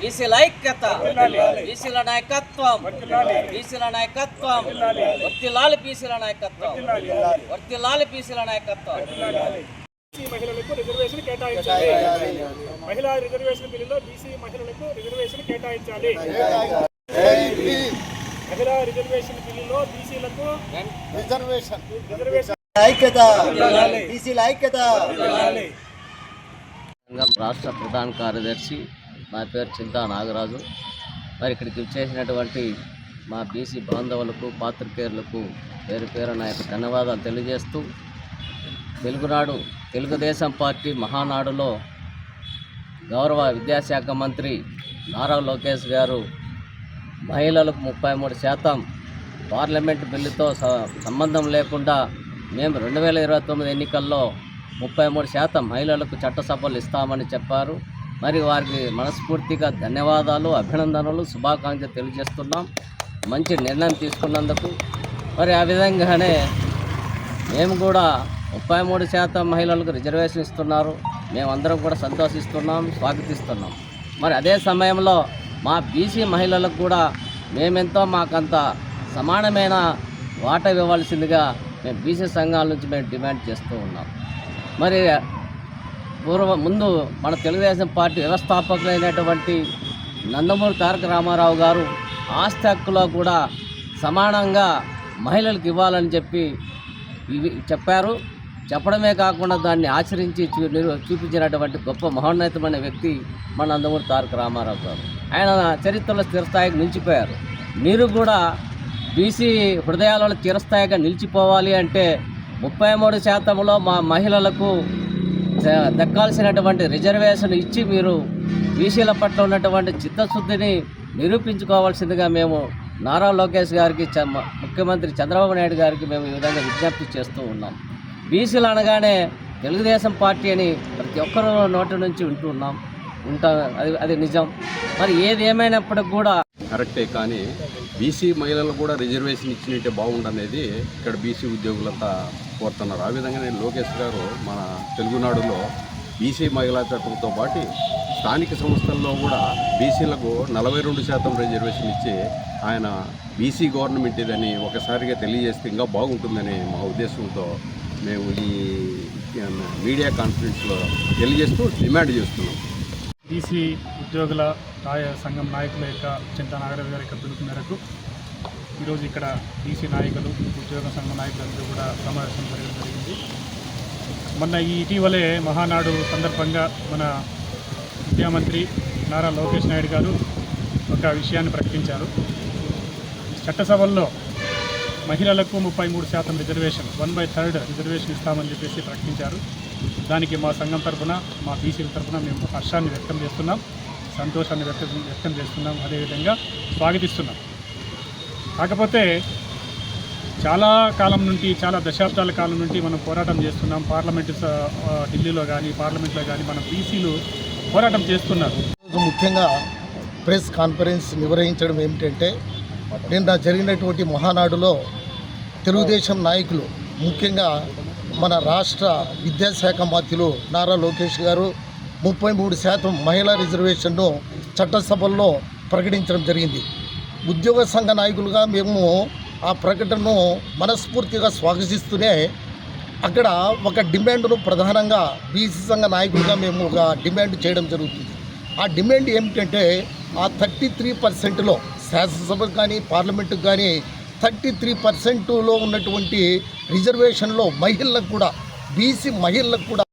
బీసీల ఐక్యత, బీసీల నాయకత్వం, బీసీల నాయకత్వం, వర్ధిల్లాలి బీసీల నాయకత్వం, వర్ధిల్లాలి బీసీల నాయకత్వం. మహిళలకు రిజర్వేషన్ కేటాయించాలి. మహిళా రిజర్వేషన్ బిల్లులో బీసీ మహిళలకు రిజర్వేషన్ కేటాయించాలి. మహిళా రిజర్వేషన్ బిల్లులో బీసీలకు రిజర్వేషన్ ఐక్యత, బీసీల ఐక్యత. రాష్ట్ర ప్రధాన కార్యదర్శి, నా పేరు చింతా నాగరాజు. మరి ఇక్కడికి వచ్చేసినటువంటి మా బీసీ బాంధవులకు, పాత్రికేయులకు పేరు పేరున ధన్యవాదాలు తెలియజేస్తూ, తెలుగునాడు తెలుగుదేశం పార్టీ మహానాడులో గౌరవ విద్యాశాఖ మంత్రి నారా లోకేష్ గారు మహిళలకు 33% పార్లమెంట్ బిల్లుతో సంబంధం లేకుండా మేము 2029 ఎన్నికల్లో 33% మహిళలకు చట్టసభలు ఇస్తామని చెప్పారు. మరి వారికి మనస్ఫూర్తిగా ధన్యవాదాలు, అభినందనలు, శుభాకాంక్షలు తెలియజేస్తున్నాం మంచి నిర్ణయం తీసుకున్నందుకు. మరి ఆ విధంగానే మేము కూడా 33% మహిళలకు రిజర్వేషన్ ఇస్తున్నారు, మేమందరం కూడా సంతోషిస్తున్నాం, స్వాగతిస్తున్నాం. మరి అదే సమయంలో మా బీసీ మహిళలకు కూడా మేమెంతో మాకంత సమానమైన వాటా ఇవ్వాల్సిందిగా మేము బీసీ సంఘాల నుంచి మేము డిమాండ్ చేస్తూ ఉన్నాం. మరి ముందు మన తెలుగుదేశం పార్టీ వ్యవస్థాపకులైనటువంటి నందమూరి తారక రామారావు గారు ఆస్తి హక్కులో కూడా సమానంగా మహిళలకు ఇవ్వాలని చెప్పారు. చెప్పడమే కాకుండా దాన్ని ఆచరించి చూపించినటువంటి గొప్ప మహోన్నతమైన వ్యక్తి మన నందమూరి తారక రామారావు గారు. ఆయన చరిత్రలో స్థిరస్థాయికి నిలిచిపోయారు. మీరు కూడా బీసీ హృదయాలలో చిరస్థాయిగా నిలిచిపోవాలి అంటే 33%లో మా మహిళలకు దక్కాల్సినటువంటి రిజర్వేషన్ ఇచ్చి మీరు బీసీల పట్ల ఉన్నటువంటి చిత్తశుద్ధిని నిరూపించుకోవాల్సిందిగా మేము నారా లోకేష్ గారికి, ముఖ్యమంత్రి చంద్రబాబు నాయుడు గారికి మేము ఈ విధంగా విజ్ఞప్తి చేస్తూ ఉన్నాం. బీసీలు అనగానే తెలుగుదేశం పార్టీ అని ప్రతి ఒక్కరూ నోటి నుంచి వింటున్నాం, అది నిజం. మరి ఏది ఏమైనప్పటికి కూడా కరెక్టే, కానీ బీసీ మహిళలకు కూడా రిజర్వేషన్ ఇచ్చినట్టే బాగుండనేది ఇక్కడ బీసీ ఉద్యోగులంతా కోరుతున్నారు. ఆ విధంగానే లోకేష్ గారు మన తెలుగునాడులో బీసీ మహిళా చట్టంతో పాటు స్థానిక సంస్థల్లో కూడా బీసీలకు 42% రిజర్వేషన్ ఇచ్చి ఆయన బీసీ గవర్నమెంట్ ఇదని ఒకసారిగా తెలియజేస్తే ఇంకా బాగుంటుందని మా ఉద్దేశంతో మేము ఈ మీడియా కాన్ఫరెన్స్లో తెలియజేస్తూ డిమాండ్ చేస్తున్నాం. బీసీ ఉద్యోగుల సంఘం నాయకుల యొక్క చింతా నాగరాజు గారి యొక్క పిలుపు మేరకు ఈరోజు ఇక్కడ బీసీ నాయకులు, ఉద్యోగ సంఘ నాయకులందరూ కూడా సమావేశం జరగడం జరిగింది. మొన్న ఇటీవలే మహానాడు సందర్భంగా మన విద్యామంత్రి నారా లోకేష్ నాయుడు గారు ఒక విషయాన్ని ప్రకటించారు. చట్టసభల్లో మహిళలకు 33% రిజర్వేషన్, 1/3 రిజర్వేషన్ ఇస్తామని చెప్పేసి ప్రకటించారు. దానికి మా సంఘం తరఫున, మా బీసీల తరఫున మేము హర్షాన్ని వ్యక్తం చేస్తున్నాం, సంతోషాన్ని వ్యక్తం చేస్తున్నాం, అదేవిధంగా స్వాగతిస్తున్నాం. కాకపోతే చాలా కాలం నుండి, చాలా దశాబ్దాల కాలం నుండి మనం పోరాటం చేస్తున్నాం. ఢిల్లీలో కానీ పార్లమెంట్లో కానీ మన బీసీలు పోరాటం చేస్తున్నారు. ముఖ్యంగా ప్రెస్ కాన్ఫరెన్స్ నిర్వహించడం ఏమిటంటే, నిన్న జరిగినటువంటి మహానాడులో తెలుగుదేశం నాయకులు, ముఖ్యంగా మన రాష్ట్ర విద్యాశాఖ మంత్రులు నారా లోకేష్ గారు 33% మహిళా రిజర్వేషన్ను చట్టసభల్లో ప్రకటించడం జరిగింది. ఉద్యోగ సంఘ నాయకులుగా మేము ఆ ప్రకటనను మనస్ఫూర్తిగా స్వాగతిస్తూనే అక్కడ ఒక డిమాండ్ను ప్రధానంగా బీసీ సంఘ నాయకులుగా మేము ఒక డిమాండ్ చేయడం జరుగుతుంది. ఆ డిమాండ్ ఏమిటంటే, ఆ 33%లో శాసనసభకు కానీ పార్లమెంటుకు కానీ 33%లో ఉన్నటువంటి రిజర్వేషన్లో మహిళలకు కూడా, బీసీ మహిళలకు కూడా